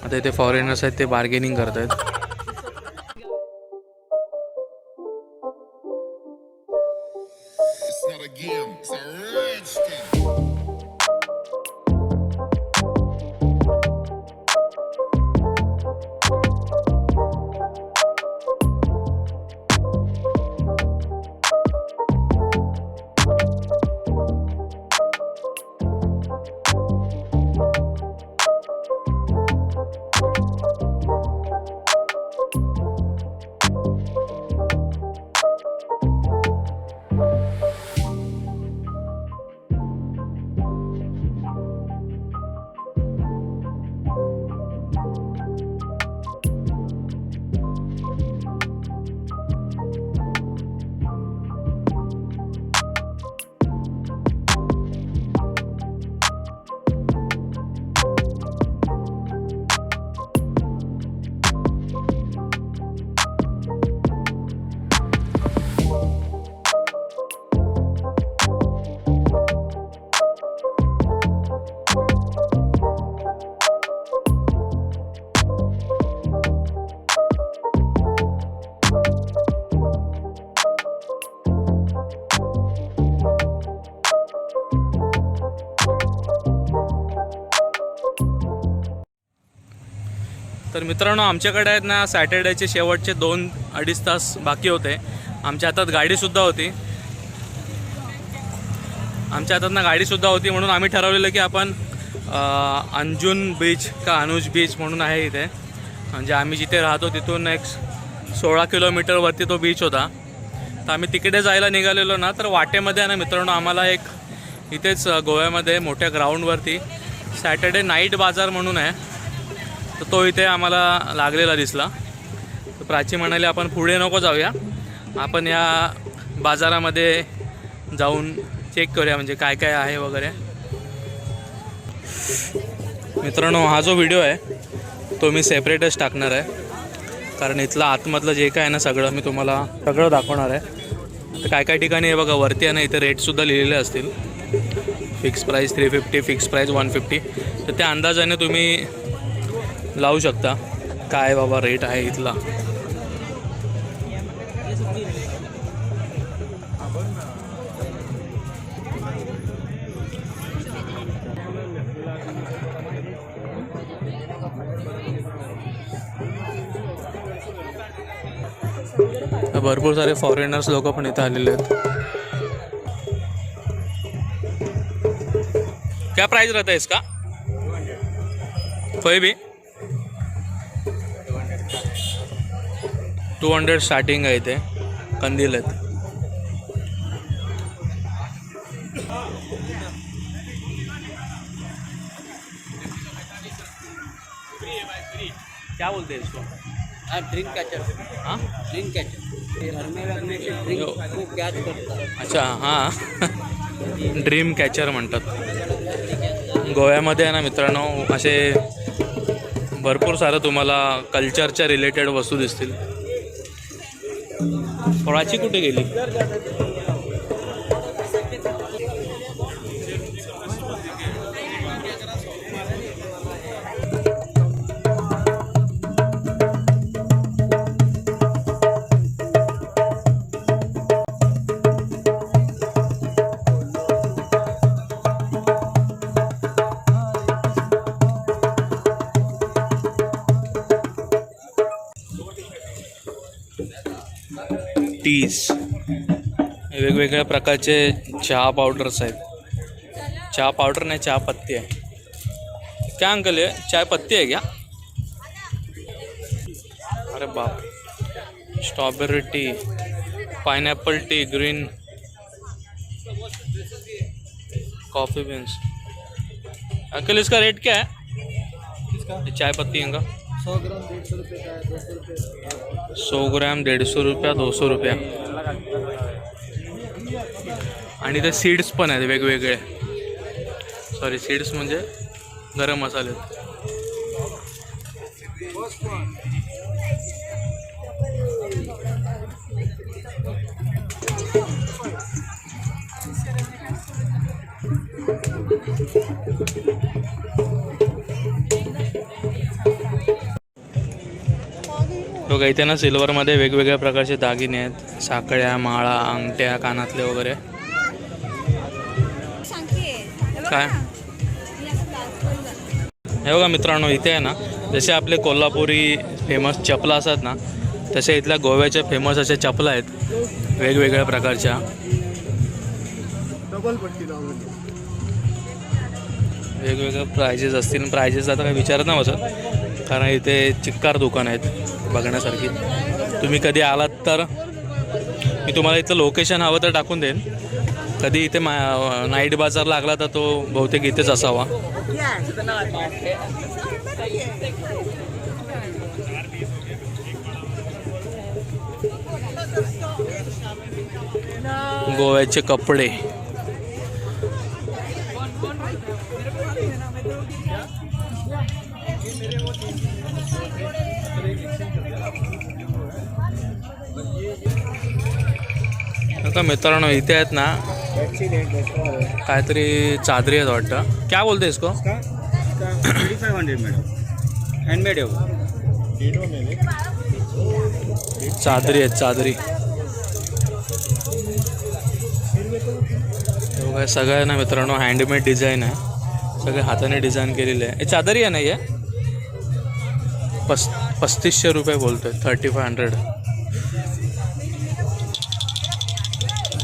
आता इथे फॉरेनर्स आहेत ते बार्गेनिंग करत आहेत. तर मित्रांनो, आमच्याकडे आहेत ना सॅटर्डेचे शेवटचे 2-2.5 तास बाकी होते. आमच्या हातात गाडीसुद्धा होती म्हणून आम्ही ठरवलेलं की आपण अंजुन बीच का अनुज बीच म्हणून आहे इथे, म्हणजे आम्ही जिथे राहतो तिथून एक 16 किलोमीटरवरती तो बीच होता. तर आम्ही तिकडे जायला निघालेलो ना, तर वाटेमध्ये आहे ना मित्रांनो आम्हाला एक इथेच गोव्यामध्ये मोठ्या ग्राउंडवरती सॅटर्डे नाईट बाजार म्हणून आहे, तर तो इथे आम्हाला लागलेला दिसला. तर प्राची म्हणाली आपण पुढे नको जाऊया, आपण या बाजारामध्ये जाऊन चेक करूया म्हणजे काय काय आहे वगैरे. मित्रांनो, हा जो व्हिडिओ आहे तो मी सेपरेटच टाकणार आहे, कारण इथलं आतमधलं जे काय आहे ना सगळं मी तुम्हाला सगळं दाखवणार आहे. तर काय काय ठिकाणी हे बघा वरती आहे ना, इथे रेटसुद्धा लिहिलेले असतील. Fix price 350, fix price 150. तर त्या अंदाजाने तुम्ही लावू शकता काय बाबा रेट आहे इथला. भरपूर सारे फॉरेनर्स लोक पण इथे आलेले आहेत. क्या प्राइस रहता है इसका? कोई भी 200 स्टार्टिंग आहे इथे. कंदील आहेत. क्या बोलते हैं इसको? Drink catcher. हाँ, ड्रिंक कैचर. घर में रखने से ड्रिंक को कैच करता है. अच्छा, हां, ड्रीम कॅचर म्हणतात. गोव्यामध्ये आहे ना मित्रांनो असे भरपूर सारं तुम्हाला कल्चरच्या रिलेटेड वस्तू दिसतील. फळाची कुठे गेली? टीज, वेगवेगळ्या प्रकारचे चहा पावडर्स आहेत. चहा पावडर नाही, चहा पत्ती आहे. क्या अंकल है, चाय पत्ती है क्या? अरे बाप. Strawberry tea, pineapple T, green coffee beans. Uncle इसका रेट क्या है? चाय पत्ती का 100 ग्राम 150 रुपये का है, 200 रुपये. 100 ग्राम 150 रुपया, 200 रुपया. आणि ते सीड्स पण आहेत वेगवेगळे. सॉरी, सीड्स म्हणजे गरम मसाले. बघा इथे ना सिल्वरमध्ये वेगवेगळ्या प्रकारचे दागिने आहेत, साखळ्या, माळा, अंगठ्या, कानातले वगैरे. काय हे बघा मित्रांनो, इथे आहे ना जसे आपले कोल्हापुरी फेमस चपला असतात ना, तसे इथल्या गोव्याच्या फेमस अशा चपला आहेत वेगवेगळ्या प्रकारच्या. वेगवेगळे प्राइजेस असतील. प्राइजेस आता काही विचारत नाही बसत, कारण इथे चिक्कार दुकान आहेत बघण्यासारखी. तुम्ही कधी आलात तर मी तुम्हाला इथलं लोकेशन हवं तर टाकून देईन. कधी इथे नाईट बाजार लागला तर तो बहुतेक इथेच असावा. गोव्याचे कपडे. का मित्रांनो इथे आहेत ना काहीतरी चादरी आहेत वाटतं. क्या बोलते इसको? 3500 मैडम, हैंडमेड है वो. चादरी आहेत चादरी. बघा सगळं ना मित्रांनो हँडमेड डिझाईन आहे, सगळे हाताने डिझाईन केलेले आहे. हे चादरी आहे ना, हे 3500 रुपये बोलतोय, 3500.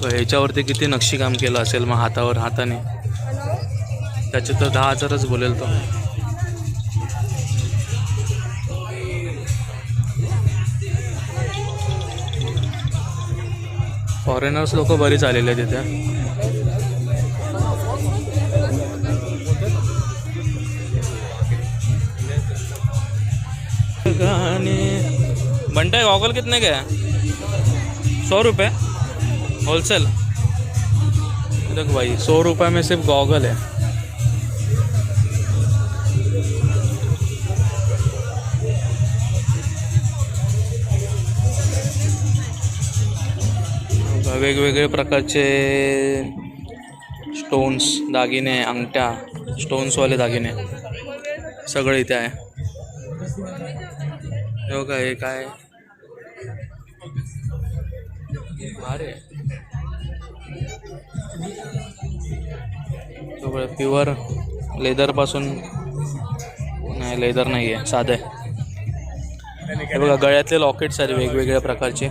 ह्याच्यावरती किती नक्षीकाम केलं असेल मग हाताने, त्याचे तर 10,000च बोलेल तो. फॉरेनर्स लोक बरीच आलेले आहेत तिथे. बनता है गॉगल कितने के हैं? 100 रुपये होलसेल. देखो भाई 100 रुपये में सिर्फ गॉगल है. वेगवेगळे प्रकारचे स्टोन्स, दागिने, अंगठ्या, स्टोन्सवाले दागिने सगळे इथे आहे. हे बघा हे काय अरे सगळं प्युअर लेदरपासून. नाही लेदर नाही आहे, साधं आहे. हे बघा गळ्यातले लॉकेट्स आहेत वेगवेगळ्या प्रकारचे.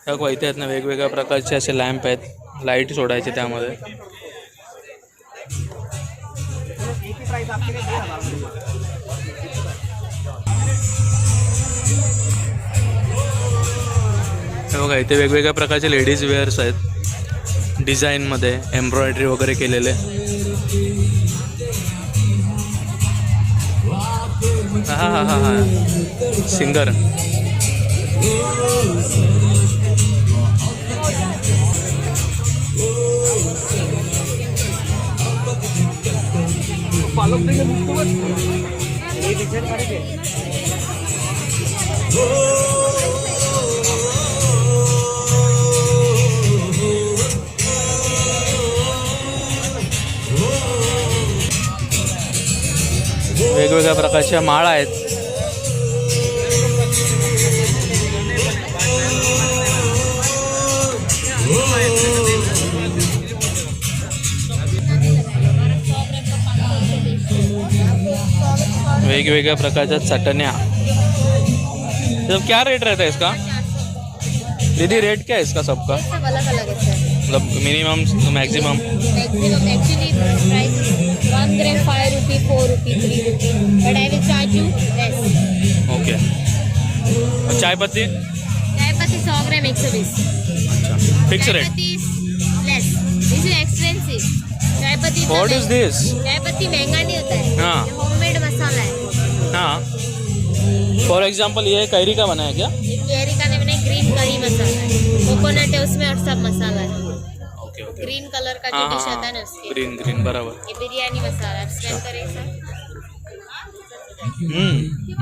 हे बघा इथे आहेत ना वेगवेगळ्या प्रकारचे असे लॅम्प आहेत, लाईट सोडायचे त्यामध्ये. हे बघा इथे वेगवेगळ्या प्रकारचे लेडीज वेअर्स आहेत, डिझाईनमध्ये एम्ब्रॉयडरी वगैरे केलेले. हा सिंगर. वेगवेगळ्या प्रकारच्या माळा आहेत. वेगवेगळ्या प्रकारच्या चटण्या. तो क्या रेट रहता है इसका दीदी? रेट क्या है इसका सबका? सब अलग अलग है सर. मतलब minimum maximum? Maximum actually price 1 gram 5 rupee, 4 rupee, 3 rupee, but I will charge you less. Okay. चाय पत्ती? चाय पत्ती 100 ग्राम 120. अच्छा, फिक्स चाय रेट. पत्ती लेस. दिस इज एक्सपेंसिव. चाय पत्ती. व्हाट इज दिस? चाय पत्ती महंगा नहीं होता है. हाँ. ये होममेड मसाला है. हाँ. फॉर एग्जाम्पल ये कैरी का बना है क्या? ये केरी का नहीं बना, ग्रीन करी मसाला है. कोकोनट है उसमें और सब मसाला है. Okay okay. ग्रीन कलर का हाँ जो डिश हाँ आता है ना उसके. ग्रीन ग्रीन बराबर. ये बिरयानी मसाला. स्मेल करें सर.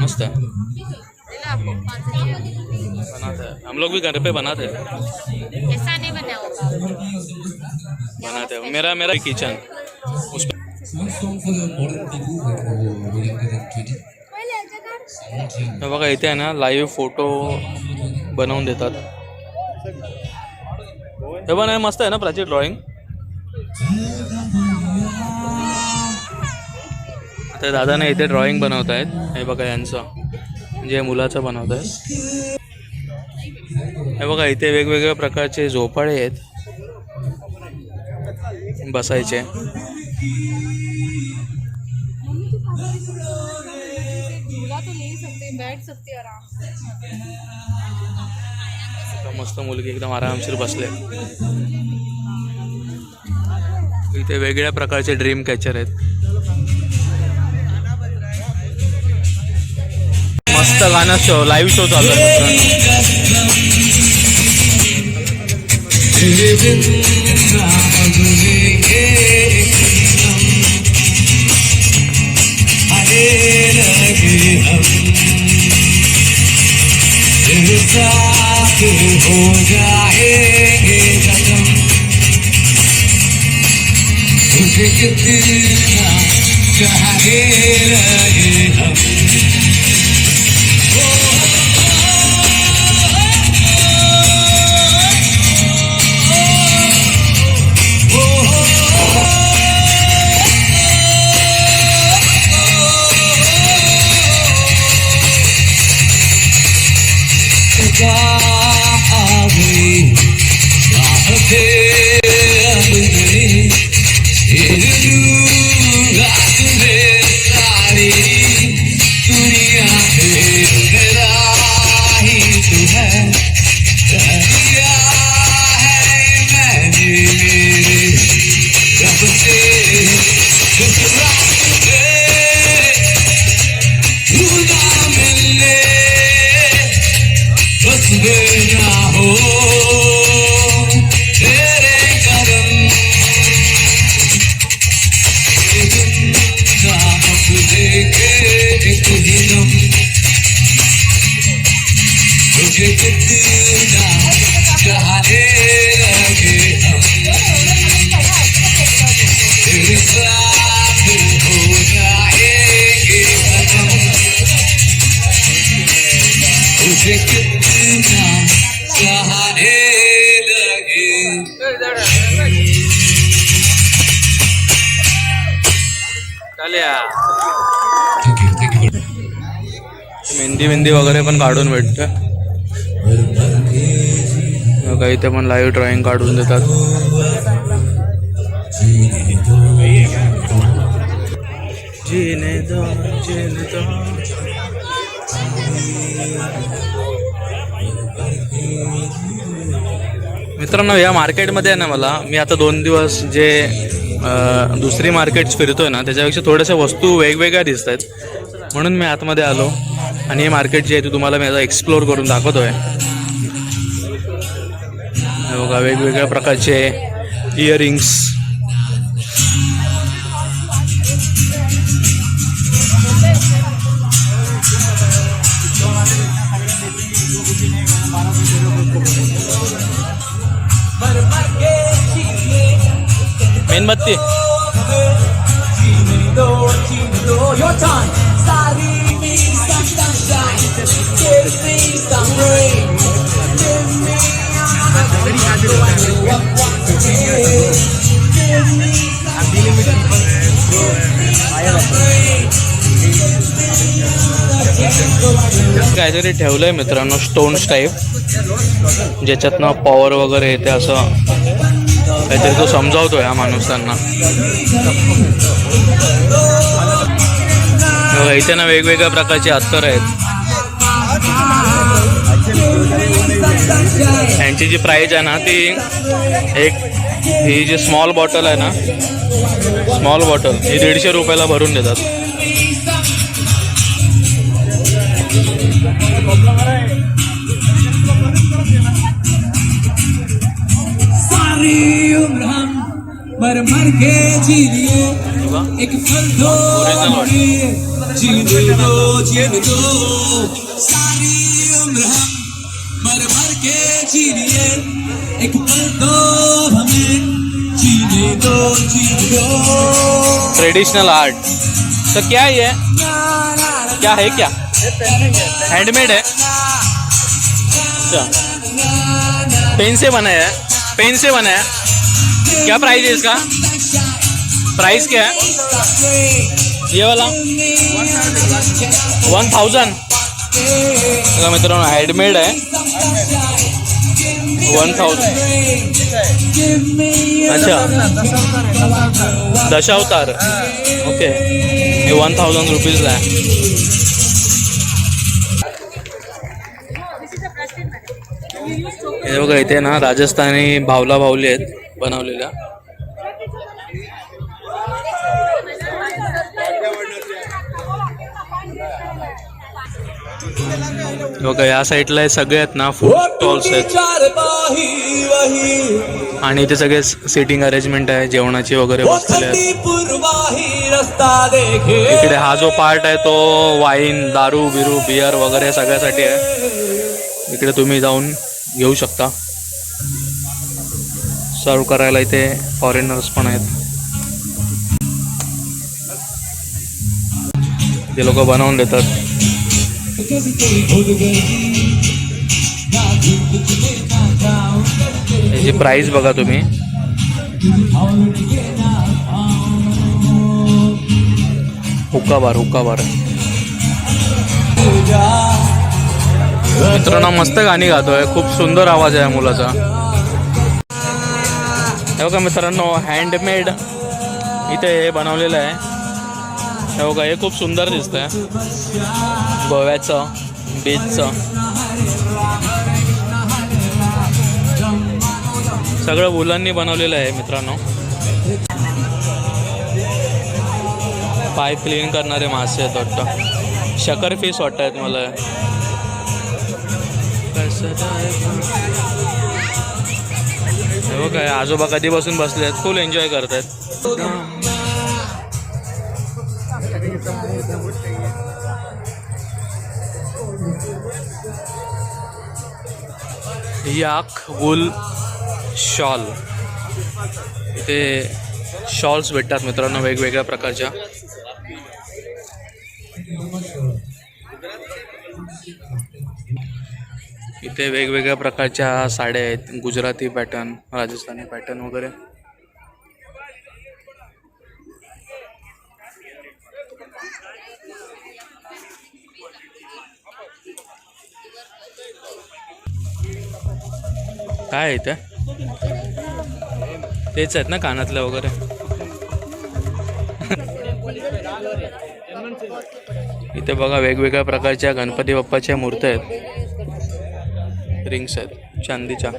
मस्त आहे. आपको कौन सा चाहिए? बनाते हैं हम लोग भी घर पे बनाते हैं ऐसा नहीं बना होगा। बनाते हैं मेरा मेरा किचन उस पे हे बघा इथे आहे ना लाईव्ह फोटो बनवून देतात हे पण आहे मस्त आहे ना प्राची ड्रॉइंग आता दादाने इथे ड्रॉइंग बनवत आहेत हे बघा यांचं म्हणजे मुलाचं बनवत आहेत हे बघा इथे वेगवेगळ्या प्रकारचे झोपाळे आहेत बसायचे झूला तो ले सकते हैं, बैठ सकते हैं आराम से। आता मस्त मुलगी एकदम आरामशीर बसले इथे वेगळ्या प्रकारचे ड्रीम कॅचर आहेत मस्त गाणं शो लाईव्ह शो चालू आहे हो जाएंगे खत्म तुझे कितना चाहे लगे हम मेहंदी वगैरे पण काढून भेटतं बघा इथे पण लाईव्ह ड्रॉइंग काढून देतात जीने दो जीने दो मित्रांनो या मार्केटमध्ये आहे ना मला मी आता 2 दिवस जे दुसरी मार्केट्स फिरतोय ना त्याच्यापेक्षा थोड्याशा वस्तू वेगवेगळ्या दिसत आहेत म्हणून मी आतमध्ये आलो आणि हे मार्केट जे आहे ते तुम्हाला मी आता एक्सप्लोर करून दाखवतोय बघा वेगवेगळ्या प्रकारचे इयरिंग्स मेणबत्ती काहीतरी ठेवलंय मित्रांनो स्टोन्स टाईप ज्याच्यातनं पॉवर वगैरे येते असं काहीतरी तो समजावतोय हा माणूस त्यांना इथे ना वेगवेगळ्या प्रकारचे अत्तर आहेत यांची जी प्राइस आहे ना ती ही जी स्मॉल बॉटल आहे ना स्मॉल बॉटल ही 150 रुपयाला भरून देतात मर मर के जीने एक फल दो जीने दो सारी उम्र हम मर मर के जी लिए एक पल दो हमें जीने दो ट्रेडिशनल आर्ट। तो क्या है ये, क्या है, क्या हैंडमेड है? अच्छा, पेन से बनाया है, पेन से बनाया है। क्या प्राइस है इसका? प्राइस क्या है ये वाला? 1000। बघा मित्रांनो, हँडमेड आहे, 1000। अच्छा, दशावतार, ओके, हे 1000 रुपीजला आहे। हे बघा इथे ना राजस्थानी भावला भावली आहेत बनवलेल्या। बघा या साईडला हे सगळे आहेत ना फूड स्टॉल्स आहेत आणि इथे सगळे सिटिंग अरेंजमेंट आहे जेवणाची वगैरे बसलेले आहेत। इकडे हा जो पार्ट आहे तो वाईन, दारू बिरू, बियर वगैरे सगळ्यासाठी आहे। इकडे तुम्ही जाऊन घेऊ शकता। सर्व करायला इथे फॉरेनर्स पण आहेत, ते लोक बनवून देतात। याची प्राइस बघा तुम्ही, हुक्का बार मित्रांनो मस्त गाणी गातोय, खूप सुंदर आवाज आहे मुलाचा। हे बघा मित्रांनो, हँडमेड इथे हे बनवलेलं आहे। हे बघा, हे खूप सुंदर दिसतंय, गोव्याचं बीचचं सगळं मुलांनी बनवलेलं आहे मित्रांनो। पाय क्लीन करणारे मासे आहेत वाटतं, शकर फिश वाटत मला। हे बघा, आजोबा कधीपासून बसले आहेत, फुल एन्जॉय करत आहेत। याक वूल शॉल, इथे शॉल्स भेटतात मित्रांनो वेगवेगळ्या प्रकारच्या। इथे वेगवेगळ्या प्रकारच्या साड्या आहेत, गुजराती पॅटर्न, राजस्थानी पॅटर्न वगैरे। काय इथे तेच आहेत ना कानातल्या वगैरे। इथे बघा वेगवेगळ्या प्रकारच्या गणपती बाप्पाच्या मूर्त्या आहेत, रिंग्स आहेत चांदीच्या।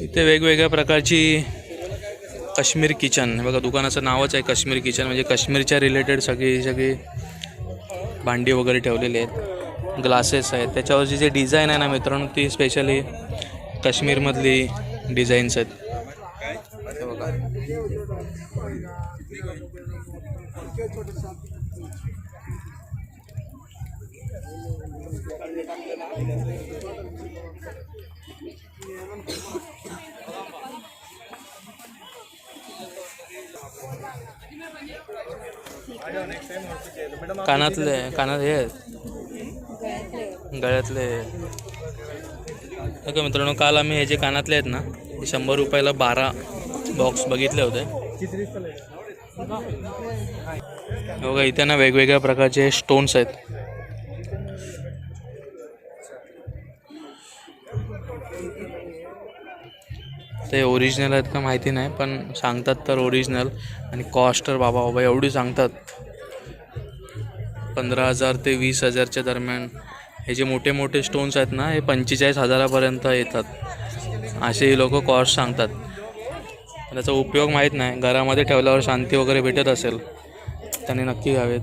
इथे वेगवेगळ्या प्रकारची काश्मीर किचन, बघा दुकानाचं नावच आहे काश्मीर किचन, म्हणजे काश्मीरच्या रिलेटेड सगळी भांडी वगैरे ठेवलेली आहेत, ग्लासेस आहेत। त्याच्यावरची जी डिझाईन आहे ना मित्रांनो, ती स्पेशली काश्मीरमधली डिझाईन्स आहेत। हे बघा, कानातले हे गळ्यातले। ओके मित्रांनो, काल आम्ही हे जे कानातले आहेत ना, 100 रुपयाला 12 बॉक्स बघितले होते। बघा इथे ना वेगवेगळ्या प्रकारचे स्टोन्स आहेत। ते ओरिजिनल आहेत का माहिती नाही, पण सांगतात तर ओरिजिनल, आणि कॉस्ट तर बाबा एवढी सांगतात, 15,000 ते 20,000च्या दरम्यान। हे जे मोठे मोठे स्टोन्स आहेत ना, हे 45,000पर्यंत येतात, असे लोक कॉस्ट सांगतात। त्याचा उपयोग माहीत नाही, घरामध्ये ठेवल्यावर शांती वगैरे भेटत असेल त्याने नक्की घ्यावेत।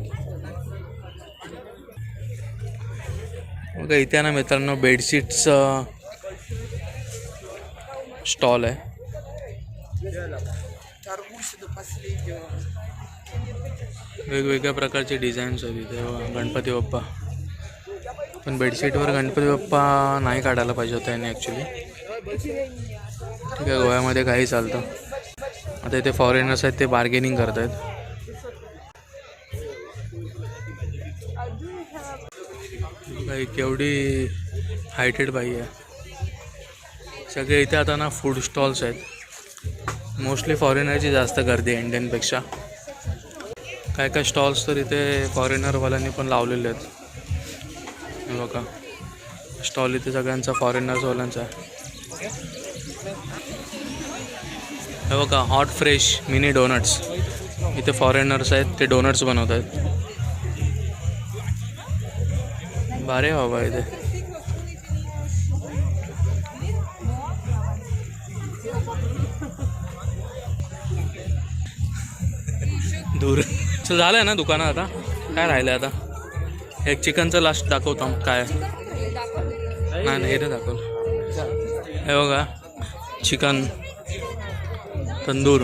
बघा इथे ना मित्रांनो बेडशीट्स स्टॉल आहे. वेगवेगळ्या प्रकारचे डिझाईन्स आहेत इथे. गणपती बाप्पा, पण बेडशीटवर गणपती बाप्पा नाही काढायला पाहिजे होता याने ॲक्च्युली. ठीक आहे, गोव्यामध्ये काही चालतं. आता इथे फॉरेनर्स आहेत, ते बार्गेनिंग करत आहेत. बाई केवढी हायटेड बाई आहे. सगळे इथे आता ना फूड स्टॉल्स आहेत. मोस्टली फॉरेनरची जास्त गर्दी आहे इंडियनपेक्षा. काय काय स्टॉल्स तर इथे फॉरेनरवाल्यांनी पण लावलेले आहेत. हे बघा स्टॉल इथे सगळ्यांचा फॉरेनर्सवाल्यांचा आहे. हे बघा हॉट फ्रेश मिनी डोनट्स. इथे फॉरेनर्स आहेत, ते डोनट्स बनवत आहेत. भारी आहे बाबा इथे. दूर चल झालं ना दुकानं. आता काय राहिलं आता. एक चिकनचं लास्ट दाखवतो काय. नाही नाही हे दाखवलं. हे बघा चिकन तंदूर.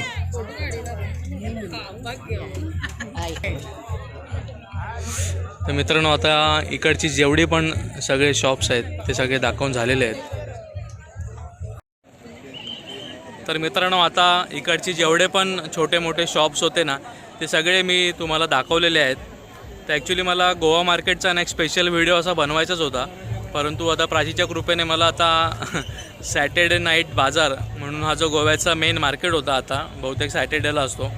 तर मित्रांनो आता इकडची जेवढी पण सगळे शॉप्स आहेत ते सगळे दाखवून झालेले आहेत. तर मित्रांनो आता इकडची जेवढे पण छोटे मोठे शॉप्स होते ना ते सगळे मी तुम्हाला दाखवलेले आहेत. तर ॲक्च्युली मला गोवा मार्केटचा एक स्पेशल व्हिडिओ असा बनवायचाच होता, परंतु आता प्राचीच्या कृपेने मला आता सॅटर्डे नाईट बाजार म्हणून हा जो गोव्याचा मेन मार्केट होता आता बहुतेक सॅटर्डेला असतो,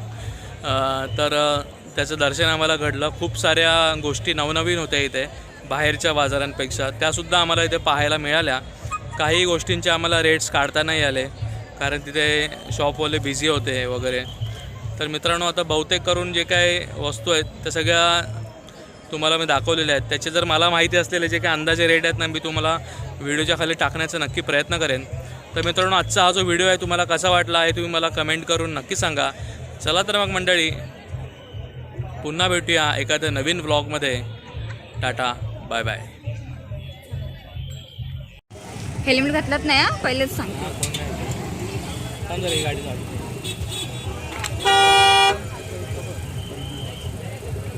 तर त्याचं दर्शन आम्हाला घडलं. खूप साऱ्या गोष्टी नवनवीन होत्या इथे बाहेरच्या बाजारांपेक्षा. त्यासुद्धा आम्हाला इथे पाहायला मिळाल्या. काही गोष्टींचे आम्हाला रेट्स काढता नाही आले कारण तिथे शॉपवाले बिझी होते वगैरे. तर मित्रांनो आता बहुतेक करून जे काही वस्तू आहेत त्या सगळ्या तुम्हाला मी दाखवलेल्या आहेत. त्याचे जर मला माहिती असलेले जे काही अंदाजे रेट आहेत ना मी तुम्हाला व्हिडिओच्या खाली टाकण्याचा नक्की प्रयत्न करेन. तर मित्रांनो आजचा हा जो व्हिडिओ आहे तुम्हाला कसा वाटला आहे तुम्ही मला कमेंट करून नक्की सांगा. चला तर मग मंडळी पुन्हा भेटूया एखाद्या नवीन व्लॉगमध्ये. Tata bye bye. हेल्मेट घातलात नाही पहिलेच सांगते. गाडी